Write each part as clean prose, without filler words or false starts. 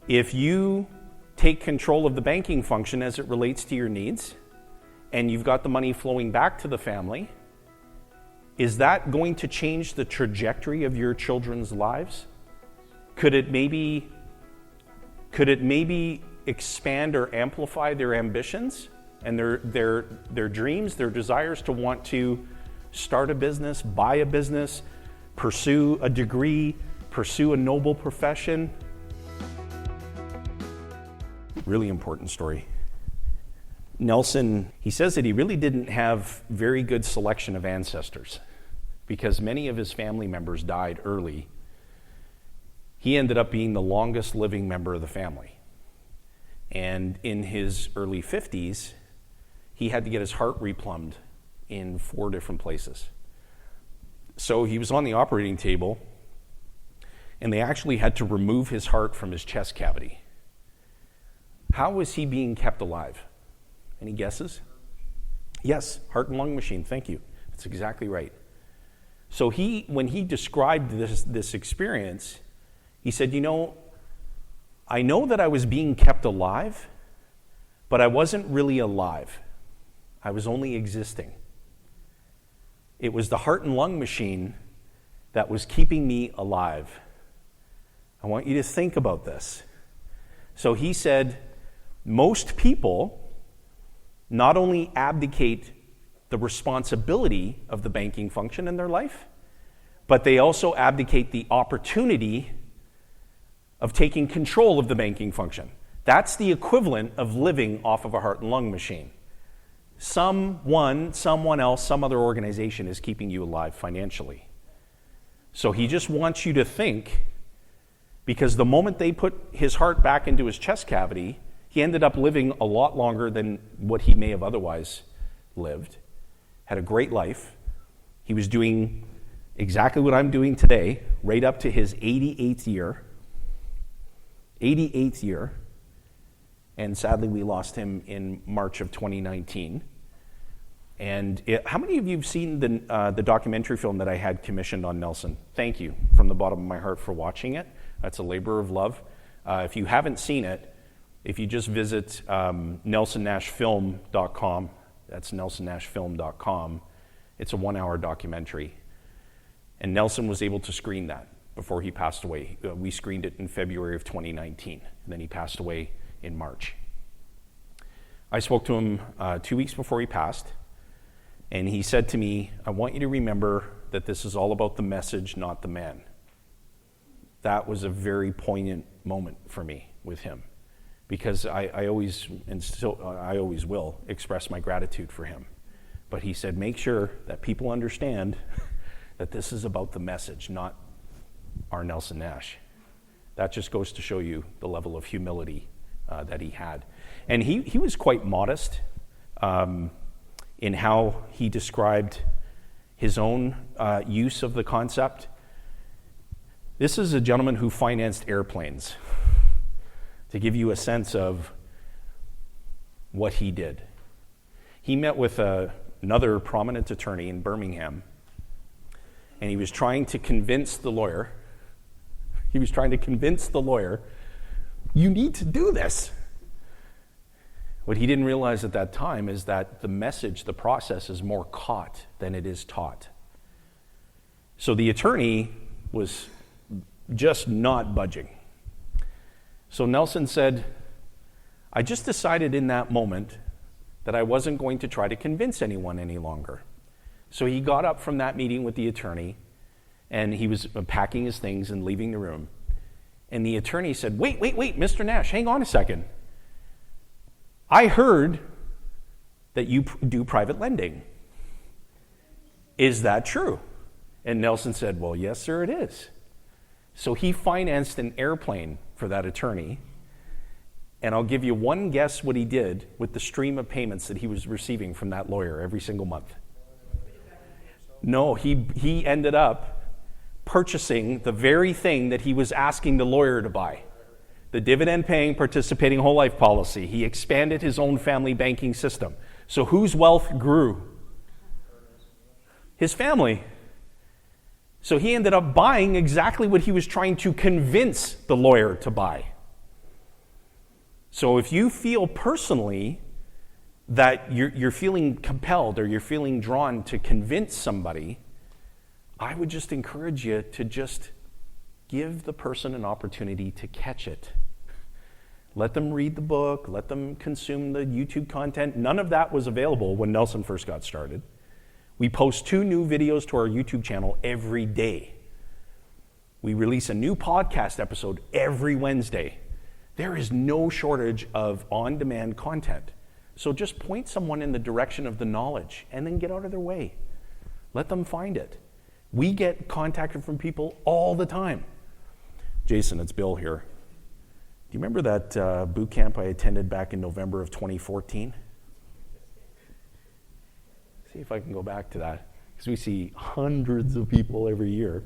If you take control of the banking function as it relates to your needs, and you've got the money flowing back to the family, is that going to change the trajectory of your children's lives? Could it maybe expand or amplify their ambitions and their dreams, their desires to want to start a business, buy a business, pursue a degree, pursue a noble profession? Really important story. Nelson, he says that he really didn't have very good selection of ancestors because many of his family members died early. He ended up being the longest living member of the family. And in his early 50s, he had to get his heart replumbed in 4 different places. So he was on the operating table, and they actually had to remove his heart from his chest cavity. How was he being kept alive? Any guesses? Yes, heart and lung machine, thank you. That's exactly right. So when he described this experience, he said, I know that I was being kept alive, but I wasn't really alive. I was only existing. It was the heart and lung machine that was keeping me alive. I want you to think about this. So he said, most people not only abdicate the responsibility of the banking function in their life, but they also abdicate the opportunity of taking control of the banking function. That's the equivalent of living off of a heart and lung machine. Someone else, some other organization is keeping you alive financially. So he just wants you to think, because the moment they put his heart back into his chest cavity, he ended up living a lot longer than what he may have otherwise lived, had a great life. He was doing exactly what I'm doing today, right up to his 88th year. 88th year. And sadly, we lost him in March of 2019. And how many of you have seen the documentary film that I had commissioned on Nelson? Thank you from the bottom of my heart for watching it. That's a labor of love. If you haven't seen it, if you just visit nelsonnashfilm.com, that's nelsonnashfilm.com, it's a 1-hour documentary. And Nelson was able to screen that before he passed away. We screened it in February of 2019, and then he passed away in March. I spoke to him 2 weeks before he passed, and he said to me, I want you to remember that this is all about the message, not the man. That was a very poignant moment for me with him, because I always, and still I always will, express my gratitude for him. But he said, make sure that people understand that this is about the message, not our Nelson Nash. That just goes to show you the level of humility that he had. And he was quite modest in how he described his own use of the concept. This is a gentleman who financed airplanes, to give you a sense of what he did. He met with another prominent attorney in Birmingham, and he was trying to convince the lawyer, you need to do this. What he didn't realize at that time is that the message, the process, is more caught than it is taught. So the attorney was just not budging. So Nelson said, I just decided in that moment that I wasn't going to try to convince anyone any longer. So he got up from that meeting with the attorney, and he was packing his things and leaving the room. And the attorney said, wait, Mr. Nash, hang on a second. I heard that you do private lending. Is that true? And Nelson said, well, yes, sir, it is. So he financed an airplane for that attorney, and I'll give you one guess what he did with the stream of payments that he was receiving from that lawyer every single month. No, he ended up purchasing the very thing that he was asking the lawyer to buy. The dividend-paying, participating whole life policy. He expanded his own family banking system. So whose wealth grew? His family. So he ended up buying exactly what he was trying to convince the lawyer to buy. So if you feel personally that you're feeling compelled or you're feeling drawn to convince somebody, I would just encourage you to just give the person an opportunity to catch it. Let them read the book, let them consume the YouTube content. None of that was available when Nelson first got started. We post 2 new videos to our YouTube channel every day. We release a new podcast episode every Wednesday. There is no shortage of on-demand content. So just point someone in the direction of the knowledge and then get out of their way. Let them find it. We get contacted from people all the time. Jason, it's Bill here. Do you remember that boot camp I attended back in November of 2014? See if I can go back to that, because we see hundreds of people every year.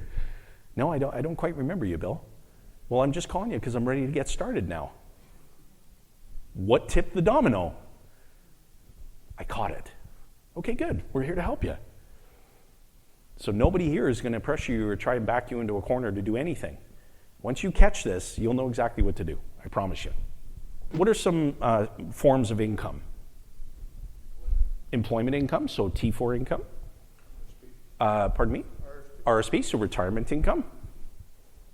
No, I don't quite remember you, Bill. Well, I'm just calling you because I'm ready to get started now. What tipped the domino? I caught it. Okay, good. We're here to help you. So nobody here is going to pressure you or try and back you into a corner to do anything. Once you catch this, you'll know exactly what to do. I promise you. What are some forms of income? Employment income, so T4 income. Pardon me? RSP, so retirement income.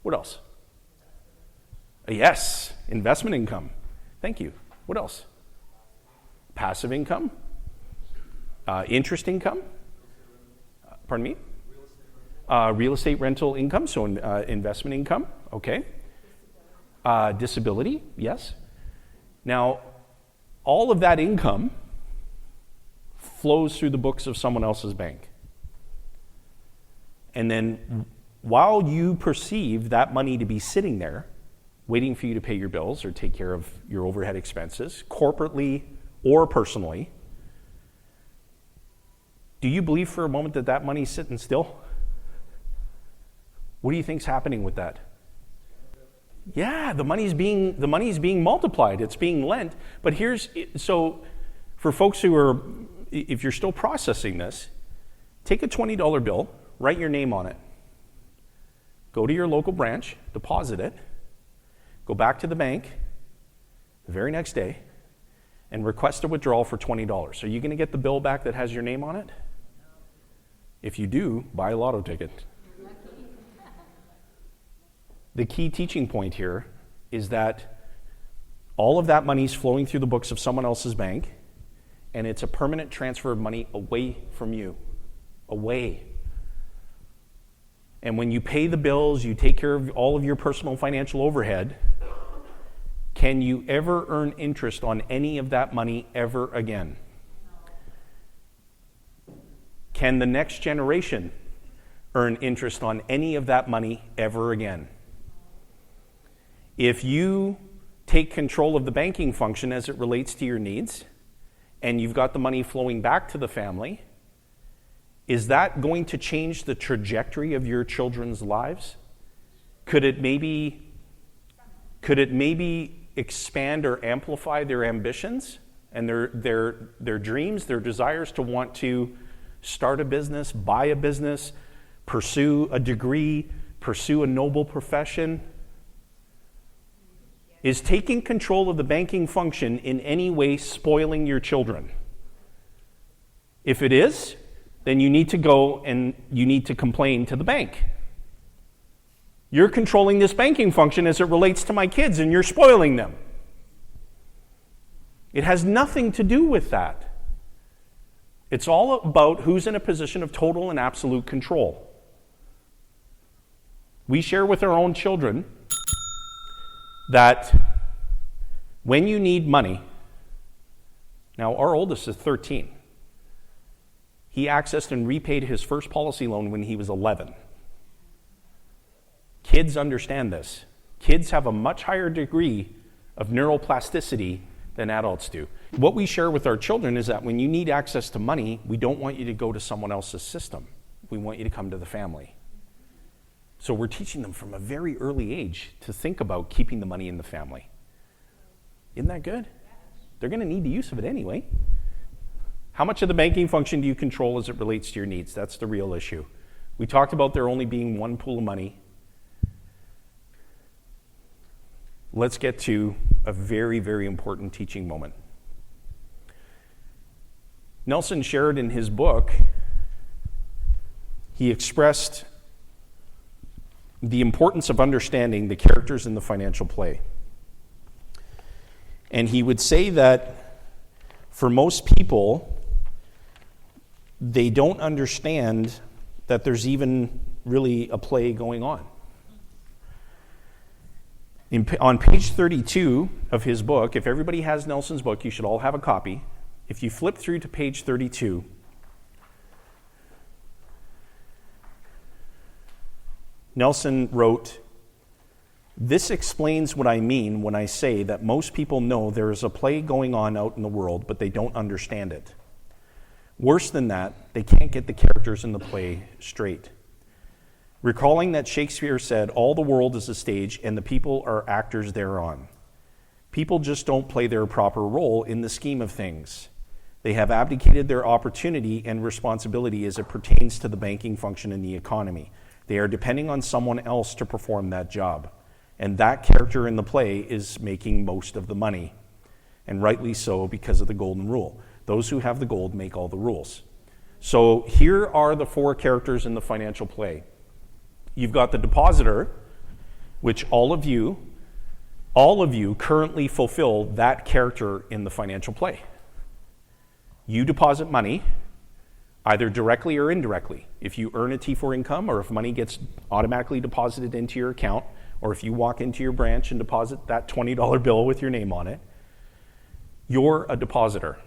What else? Yes, investment income. Thank you. What else? Passive income. Interest income. Pardon me? Real estate rental income, so investment income. Okay. Disability, yes. Now, all of that income flows through the books of someone else's bank. And then while you perceive that money to be sitting there, waiting for you to pay your bills or take care of your overhead expenses, corporately or personally, do you believe for a moment that that money's sitting still? What do you think's happening with that? Yeah, the money's being multiplied. It's being lent. But so for folks who are, if you're still processing this, take a $20 bill, write your name on it. Go to your local branch, deposit it, go back to the bank the very next day, and request a withdrawal for $20. Are you going to get the bill back that has your name on it? If you do, buy a lotto ticket. The key teaching point here is that all of that money is flowing through the books of someone else's bank, and it's a permanent transfer of money away from you. Away. And when you pay the bills, you take care of all of your personal financial overhead, can you ever earn interest on any of that money ever again? Can the next generation earn interest on any of that money ever again? If you take control of the banking function as it relates to your needs, and you've got the money flowing back to the family, is that going to change the trajectory of your children's lives? Could it maybe expand or amplify their ambitions and their dreams, their desires to want to start a business, buy a business, pursue a degree, pursue a noble profession? Is taking control of the banking function in any way spoiling your children? If it is, then you need to go and you need to complain to the bank. You're controlling this banking function as it relates to my kids, and you're spoiling them. It has nothing to do with that. It's all about who's in a position of total and absolute control. We share with our own children that when you need money, now our oldest is 13. He accessed and repaid his first policy loan when he was 11. Kids understand this. Kids have a much higher degree of neuroplasticity than adults do. What we share with our children is that when you need access to money, we don't want you to go to someone else's system. We want you to come to the family. So we're teaching them from a very early age to think about keeping the money in the family. Isn't that good? They're going to need the use of it anyway. How much of the banking function do you control as it relates to your needs? That's the real issue. We talked about there only being one pool of money. let's get to a very, very important teaching moment. Nelson shared in his book, he expressed the importance of understanding the characters in the financial play. And he would say that for most people, they don't understand that there's even really a play going on. On page 32 of his book, if everybody has Nelson's book, you should all have a copy. If you flip through to page 32, Nelson wrote, "This explains what I mean when I say that most people know there is a play going on out in the world, but they don't understand it. Worse than that, they can't get the characters in the play straight. Recalling that Shakespeare said, 'All the world is a stage and the people are actors thereon.' People just don't play their proper role in the scheme of things. They have abdicated their opportunity and responsibility as it pertains to the banking function in the economy. They are depending on someone else to perform that job. And that character in the play is making most of the money. And rightly so, because of the golden rule. Those who have the gold make all the rules." So here are the four characters in the financial play. You've got the depositor, which all of you currently fulfill that character in the financial play. You deposit money, either directly or indirectly. If you earn a T4 income, or if money gets automatically deposited into your account, or if you walk into your branch and deposit that $20 bill with your name on it, you're a depositor.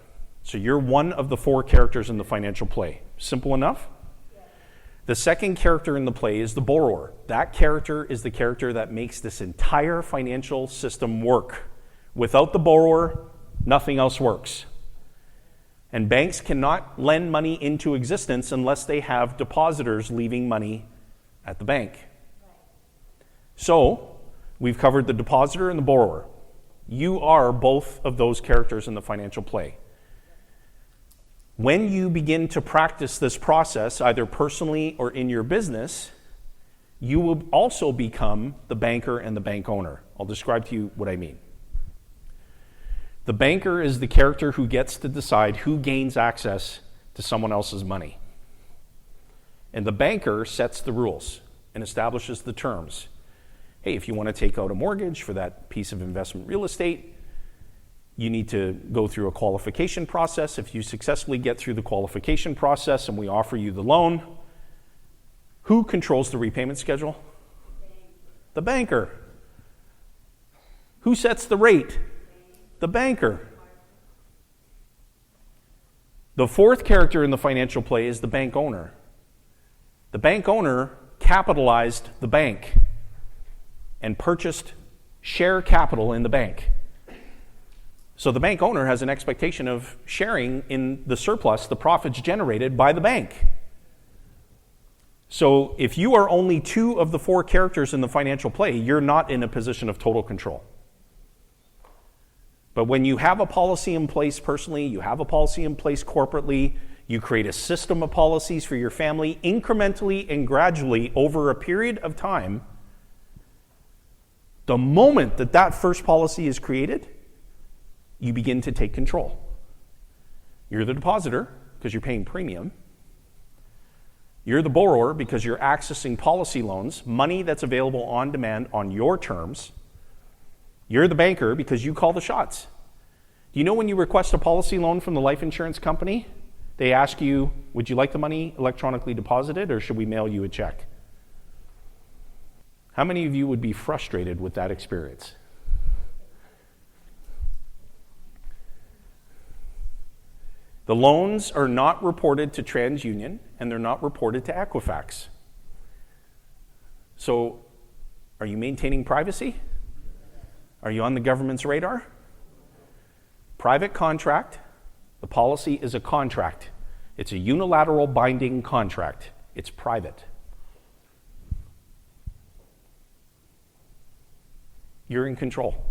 So you're one of the four characters in the financial play. Simple enough? Yeah. The second character in the play is the borrower. That character is the character that makes this entire financial system work. Without the borrower, nothing else works. And banks cannot lend money into existence unless they have depositors leaving money at the bank. So, we've covered the depositor and the borrower. You are both of those characters in the financial play. When you begin to practice this process, either personally or in your business, you will also become the banker and the bank owner. I'll describe to you what I mean. The banker is the character who gets to decide who gains access to someone else's money. And the banker sets the rules and establishes the terms. Hey, if you want to take out a mortgage for that piece of investment real estate, you need to go through a qualification process. If you successfully get through the qualification process and we offer you the loan, who controls the repayment schedule? The banker. Who sets the rate? The banker. The fourth character in the financial play is the bank owner. The bank owner capitalized the bank and purchased share capital in the bank. So the bank owner has an expectation of sharing in the surplus, the profits generated by the bank. So if you are only two of the four characters in the financial play, you're not in a position of total control. But when you have a policy in place personally, you have a policy in place corporately, you create a system of policies for your family incrementally and gradually over a period of time, the moment that that first policy is created, you begin to take control. You're the depositor because you're paying premium. You're the borrower because you're accessing policy loans, money that's available on demand on your terms. You're the banker because you call the shots. Do you know when you request a policy loan from the life insurance company, they ask you, would you like the money electronically deposited or should we mail you a check? How many of you would be frustrated with that experience? The loans are not reported to TransUnion and they're not reported to Equifax. So, are you maintaining privacy? Are you on the government's radar? Private contract, the policy is a contract. It's a unilateral binding contract. It's private. You're in control.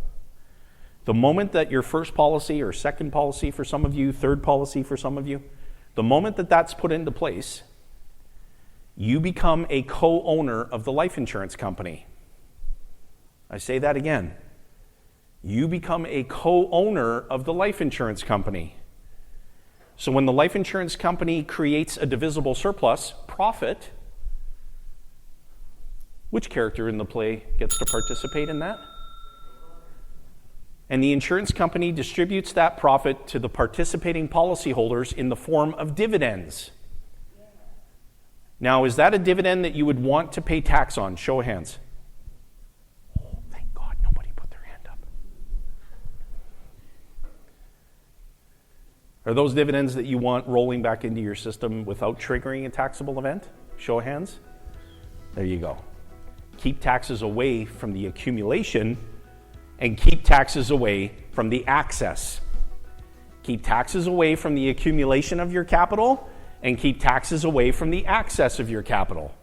The moment that your first policy or second policy for some of you, third policy for some of you, the moment that that's put into place, you become a co-owner of the life insurance company. I say that again. You become a co-owner of the life insurance company. So when the life insurance company creates a divisible surplus profit, which character in the play gets to participate in that? And the insurance company distributes that profit to the participating policyholders in the form of dividends. Now, is that a dividend that you would want to pay tax on? Show of hands. Oh, thank God nobody put their hand up. Are those dividends that you want rolling back into your system without triggering a taxable event? Show of hands. There you go. Keep taxes away from the accumulation and keep taxes away from the access. Keep taxes away from the accumulation of your capital and keep taxes away from the access of your capital.